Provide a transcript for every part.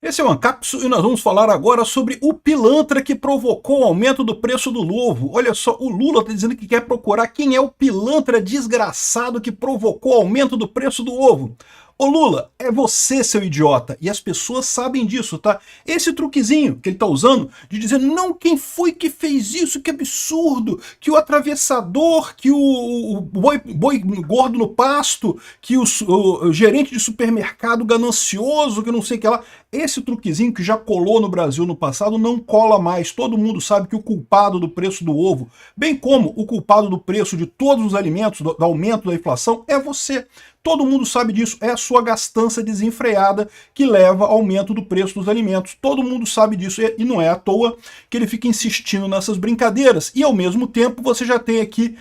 Esse é o Ancapsu e nós vamos falar agora sobre o pilantra que provocou o aumento do preço do ovo. Olha só, o Lula está dizendo que quer procurar quem é o pilantra desgraçado que provocou o aumento do preço do ovo. Ô Lula, é você, seu idiota, e as pessoas sabem disso, tá? Esse truquezinho que ele tá usando de dizer, não, quem foi que fez isso, que absurdo, que o atravessador, que o boi gordo no pasto, que o gerente de supermercado ganancioso, que não sei o que lá. Esse truquezinho que já colou no Brasil no passado não cola mais. Todo mundo sabe que o culpado do preço do ovo, bem como o culpado do preço de todos os alimentos, do aumento da inflação, é você. Todo mundo sabe disso, é a sua gastança desenfreada que leva ao aumento do preço dos alimentos. Todo mundo sabe disso e não é à toa que ele fica insistindo nessas brincadeiras. E ao mesmo tempo você já tem aqui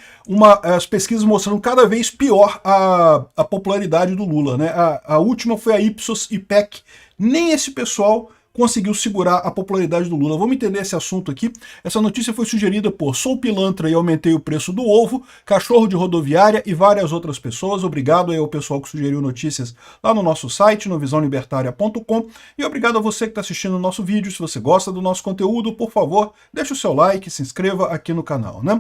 as pesquisas mostrando cada vez pior a popularidade do Lula, né? A última foi a Ipsos IPEC. Nem esse pessoal conseguiu segurar a popularidade do Lula. Vamos entender esse assunto aqui. Essa notícia foi sugerida por Sou Pilantra e Aumentei o Preço do Ovo, Cachorro de Rodoviária e várias outras pessoas. Obrigado aí ao pessoal que sugeriu notícias lá no nosso site, no visãolibertaria.com. E obrigado a você que está assistindo o nosso vídeo. Se você gosta do nosso conteúdo, por favor, deixe o seu like, se inscreva aqui no canal, né?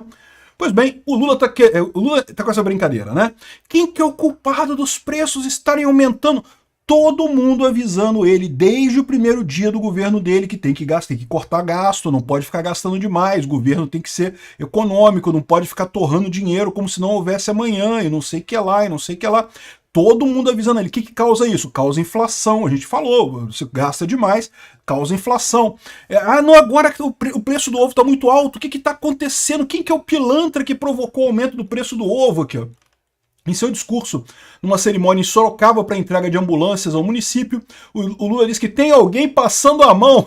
Pois bem, o Lula tá com essa brincadeira, né? Quem que é o culpado dos preços estarem aumentando? Todo mundo avisando ele desde o primeiro dia do governo dele que tem que gastar, tem que cortar gasto, não pode ficar gastando demais, o governo tem que ser econômico, não pode ficar torrando dinheiro como se não houvesse amanhã, e não sei o que lá, e não sei o que lá. Todo mundo avisando ele. O que causa isso? Causa inflação. A gente falou, você gasta demais, causa inflação. Não, agora que o preço do ovo está muito alto, o que está acontecendo? Quem que é o pilantra que provocou o aumento do preço do ovo aqui, ó? Em seu discurso, numa cerimônia em Sorocaba para entrega de ambulâncias ao município, o Lula disse que tem alguém passando a mão.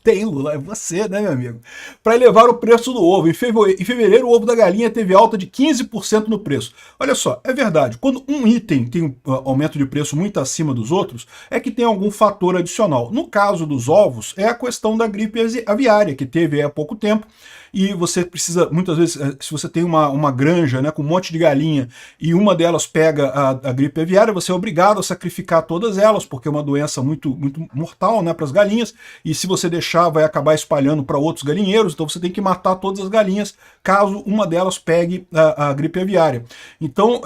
Tem, Lula, é você, né, meu amigo? Para elevar o preço do ovo. Em fevereiro, o ovo da galinha teve alta de 15% no preço. Olha só, é verdade, quando um item tem um aumento de preço muito acima dos outros, é que tem algum fator adicional. No caso dos ovos, é a questão da gripe aviária, que teve há pouco tempo, e você precisa, muitas vezes, se você tem uma granja, né, com um monte de galinha, e uma delas pega a gripe aviária, você é obrigado a sacrificar todas elas, porque é uma doença muito mortal, né, para as galinhas, e se você deixar, vai acabar espalhando para outros galinheiros, então você tem que matar todas as galinhas, caso uma delas pegue a gripe aviária. Então,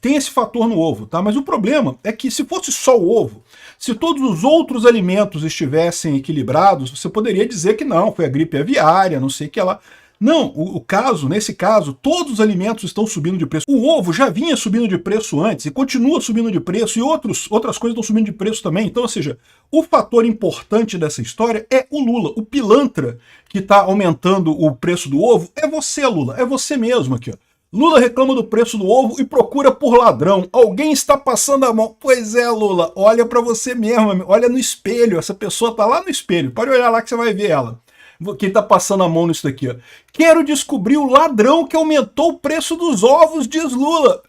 tem esse fator no ovo, tá? Mas o problema é que se fosse só o ovo, se todos os outros alimentos estivessem equilibrados, você poderia dizer que não, foi a gripe aviária, não sei o que lá. Não, nesse caso, todos os alimentos estão subindo de preço. O ovo já vinha subindo de preço antes e continua subindo de preço, e outras coisas estão subindo de preço também. Então, ou seja, o fator importante dessa história é o Lula. O pilantra que está aumentando o preço do ovo é você, Lula. É você mesmo aqui, ó. Lula reclama do preço do ovo e procura por ladrão. Alguém está passando a mão. Pois é, Lula, olha para você mesmo, olha no espelho. Essa pessoa tá lá no espelho. Pode olhar lá que você vai ver ela. Quem tá passando a mão nisso daqui, ó. Quero descobrir o ladrão que aumentou o preço dos ovos, diz Lula.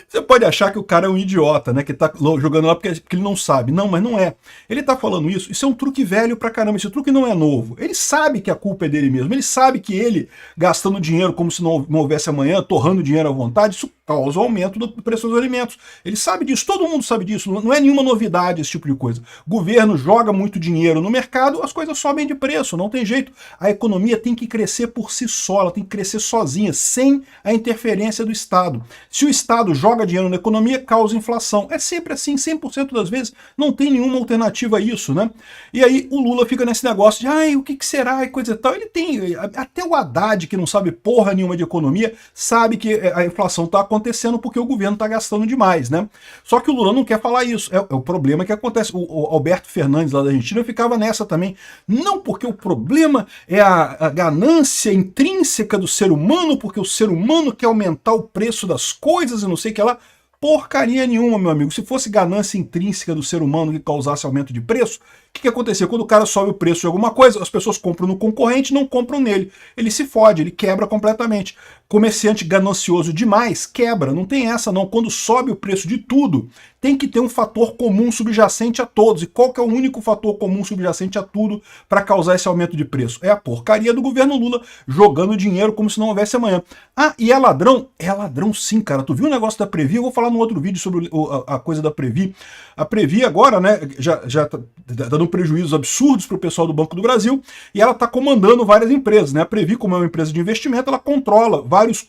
Você pode achar que o cara é um idiota, né, que tá jogando lá porque ele não sabe. Não, mas não é. Ele tá falando isso é um truque velho pra caramba, esse truque não é novo. Ele sabe que a culpa é dele mesmo, ele sabe que ele, gastando dinheiro como se não houvesse amanhã, torrando dinheiro à vontade, isso causa o aumento do preço dos alimentos. Ele sabe disso, todo mundo sabe disso, não é nenhuma novidade esse tipo de coisa. O governo joga muito dinheiro no mercado, as coisas sobem de preço, não tem jeito. A economia tem que crescer por si só, ela tem que crescer sozinha, sem a interferência do Estado. Se o Estado joga dinheiro na economia, causa inflação. É sempre assim, 100% das vezes, não tem nenhuma alternativa a isso, né? E aí o Lula fica nesse negócio de, ai, o que será e coisa e tal. Ele tem, até o Haddad, que não sabe porra nenhuma de economia, sabe que a inflação está acontecendo porque o governo está gastando demais, né? Só que o Lula não quer falar isso, é o problema que acontece. O Alberto Fernandes, lá da Argentina, ficava nessa também. Não, porque o problema é a ganância intrínseca do ser humano, porque o ser humano quer aumentar o preço das coisas e não sei o que lá. Porcaria nenhuma, meu amigo. Se fosse ganância intrínseca do ser humano que causasse aumento de preço, que acontecia? Quando o cara sobe o preço de alguma coisa, as pessoas compram no concorrente, não compram nele. Ele se fode, ele quebra completamente. Comerciante ganancioso demais, quebra. Não tem essa não. Quando sobe o preço de tudo, tem que ter um fator comum subjacente a todos. E qual que é o único fator comum subjacente a tudo para causar esse aumento de preço? É a porcaria do governo Lula jogando dinheiro como se não houvesse amanhã. Ah, e é ladrão? É ladrão sim, cara. Tu viu o negócio da Previ? Eu vou falar num outro vídeo sobre a coisa da Previ. A Previ agora, né, já tá dando prejuízos absurdos para o pessoal do Banco do Brasil e ela está comandando várias empresas, né? A Previ, como é uma empresa de investimento, ela controla vários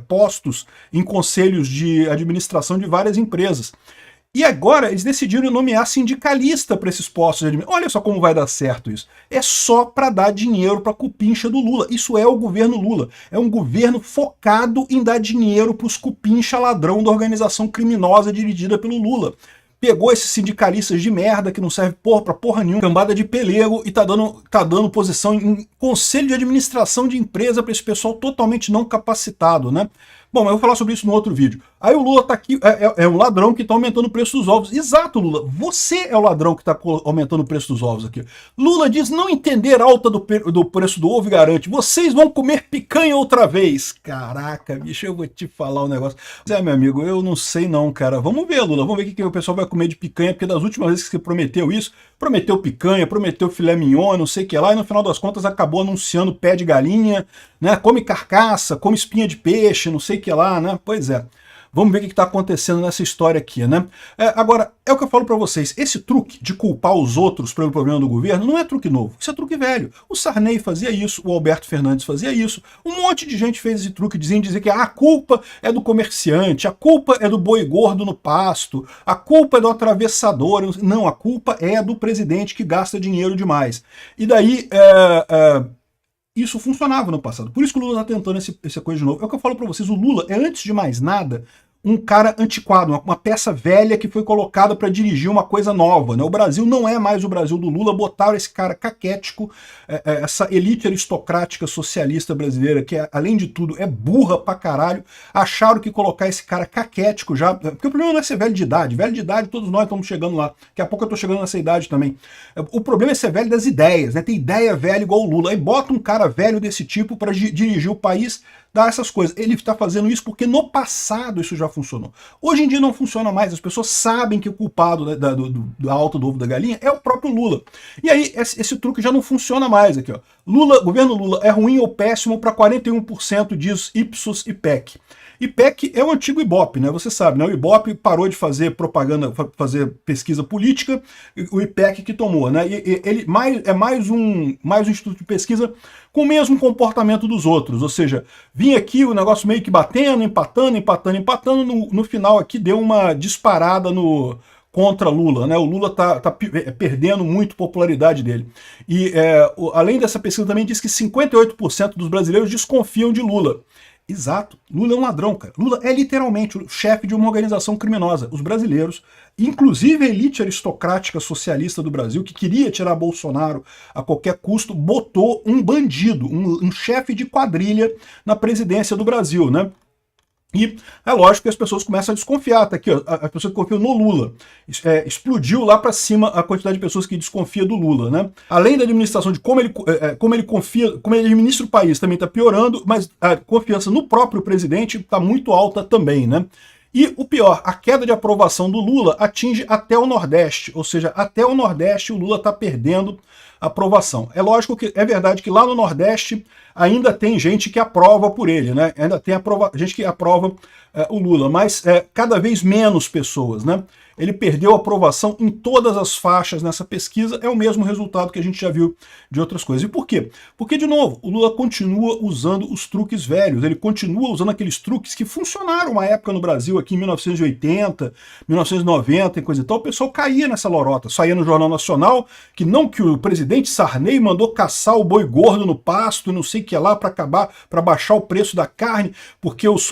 postos em conselhos de administração de várias empresas. E agora eles decidiram nomear sindicalista para esses postos de administração. Olha só como vai dar certo isso. É só para dar dinheiro para a cupincha do Lula. Isso é o governo Lula. É um governo focado em dar dinheiro para os cupincha ladrão da organização criminosa dirigida pelo Lula. Pegou esses sindicalistas de merda que não serve pra porra nenhuma, cambada de pelego, e tá dando posição em conselho de administração de empresa para esse pessoal totalmente não capacitado, né? Bom, eu vou falar sobre isso no outro vídeo. Aí o Lula tá aqui, é um ladrão que tá aumentando o preço dos ovos. Exato, Lula, você é o ladrão que tá aumentando o preço dos ovos aqui. Lula diz não entender a alta do preço do ovo e garante, vocês vão comer picanha outra vez. Caraca, bicho, eu vou te falar um negócio. Meu amigo, eu não sei não, cara. Vamos ver, Lula, vamos ver o que o pessoal vai comer de picanha, porque das últimas vezes que você prometeu isso, prometeu picanha, prometeu filé mignon, não sei o que lá, e no final das contas acabou anunciando pé de galinha, né? Come carcaça, come espinha de peixe, não sei o que lá, né? Pois é. Vamos ver o que está acontecendo nessa história aqui, né? Agora, é o que eu falo para vocês, esse truque de culpar os outros pelo problema do governo não é truque novo, isso é truque velho. O Sarney fazia isso, o Alberto Fernandes fazia isso, um monte de gente fez esse truque, dizer que a culpa é do comerciante, a culpa é do boi gordo no pasto, a culpa é do atravessador, não, a culpa é do presidente que gasta dinheiro demais. E daí, isso funcionava no passado. Por isso que o Lula está tentando essa coisa de novo. É o que eu falo para vocês, o Lula é, antes de mais nada, um cara antiquado, uma peça velha que foi colocada para dirigir uma coisa nova, né? O Brasil não é mais o Brasil do Lula, botaram esse cara caquético, essa elite aristocrática socialista brasileira, que além de tudo é burra pra caralho, acharam que colocar esse cara caquético já, porque o problema não é ser velho de idade todos nós estamos chegando lá, daqui a pouco eu tô chegando nessa idade também. O problema é ser velho das ideias, né? Tem ideia velha igual o Lula, aí bota um cara velho desse tipo para dirigir o país, dar essas coisas. Ele está fazendo isso porque no passado isso já funcionou. Hoje em dia não funciona mais, as pessoas sabem que o culpado da alta do ovo da galinha é o próprio Lula. E aí esse truque já não funciona mais aqui, ó. Governo Lula é ruim ou péssimo para 41% diz Ipsos e IPEC. IPEC é o antigo Ibope, né? Você sabe, né? O Ibope parou de fazer propaganda, fazer pesquisa política, o IPEC que tomou, né? E ele é mais um instituto de pesquisa com o mesmo comportamento dos outros, ou seja, vinha aqui o negócio meio que batendo, empatando, no final aqui deu uma disparada contra Lula, né? O Lula tá perdendo muito popularidade dele. E além dessa pesquisa também diz que 58% dos brasileiros desconfiam de Lula. Exato, Lula é um ladrão, cara. Lula é literalmente o chefe de uma organização criminosa. Os brasileiros, inclusive a elite aristocrática socialista do Brasil, que queria tirar Bolsonaro a qualquer custo, botou um bandido, um chefe de quadrilha na presidência do Brasil, né? E é lógico que as pessoas começam a desconfiar, tá aqui, ó, as pessoas que confiam no Lula. Explodiu lá para cima a quantidade de pessoas que desconfiam do Lula, né? Além da administração, de como ele confia, como ele administra o país, também está piorando, mas a confiança no próprio presidente está muito alta também, né? E o pior, a queda de aprovação do Lula atinge até o Nordeste, ou seja, até o Nordeste o Lula está perdendo aprovação. É lógico que é verdade que lá no Nordeste ainda tem gente que aprova por ele, né? Ainda tem gente que aprova o Lula, mas cada vez menos pessoas, né? Ele perdeu a aprovação em todas as faixas nessa pesquisa, é o mesmo resultado que a gente já viu de outras coisas. E por quê? Porque, de novo, o Lula continua usando os truques velhos, ele continua usando aqueles truques que funcionaram uma época no Brasil, aqui em 1980, 1990 e coisa e tal, o pessoal caía nessa lorota, saía no Jornal Nacional, que o presidente Sarney mandou caçar o boi gordo no pasto e não sei o que lá para baixar o preço da carne, porque os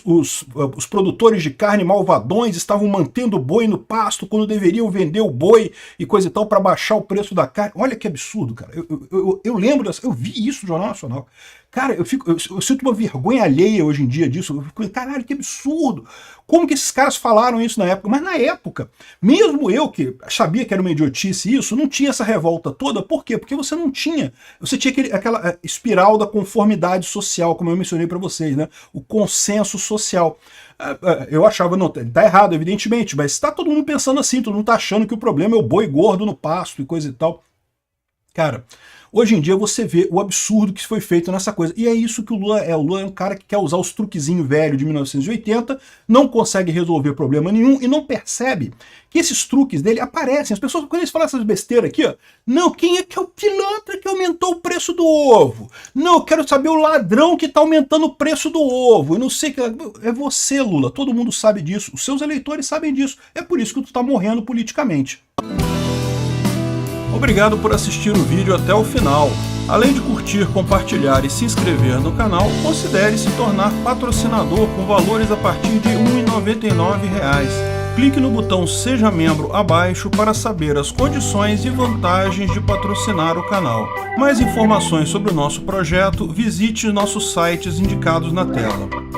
produtores de carne malvadões estavam mantendo o boi no pasto quando deveriam vender o boi e coisa e tal para baixar o preço da carne. Olha que absurdo, cara. Eu lembro, eu vi isso no Jornal Nacional. Cara, eu sinto uma vergonha alheia hoje em dia disso. Eu fico, caralho, que absurdo! Como que esses caras falaram isso na época? Mas na época, mesmo eu que sabia que era uma idiotice isso, não tinha essa revolta toda. Por quê? Porque você não tinha. Você tinha aquela espiral da conformidade social, como eu mencionei para vocês, né? O consenso social. Eu achava, não, tá errado, evidentemente, mas tá todo mundo pensando assim, todo mundo tá achando que o problema é o boi gordo no pasto e coisa e tal. Cara, hoje em dia você vê o absurdo que foi feito nessa coisa. E é isso que o Lula é. O Lula é um cara que quer usar os truquezinhos velhos de 1980, não consegue resolver problema nenhum e não percebe que esses truques dele aparecem. As pessoas, quando eles falam essas besteiras aqui, ó, não, quem é que é o pilantra que aumentou o preço do ovo? Não, eu quero saber o ladrão que tá aumentando o preço do ovo. Eu não sei que é você, Lula. Todo mundo sabe disso. Os seus eleitores sabem disso. É por isso que tu tá morrendo politicamente. Obrigado por assistir o vídeo até o final. Além de curtir, compartilhar e se inscrever no canal, considere se tornar patrocinador com valores a partir de R$ 1,99. Clique no botão Seja Membro abaixo para saber as condições e vantagens de patrocinar o canal. Mais informações sobre o nosso projeto, visite nossos sites indicados na tela.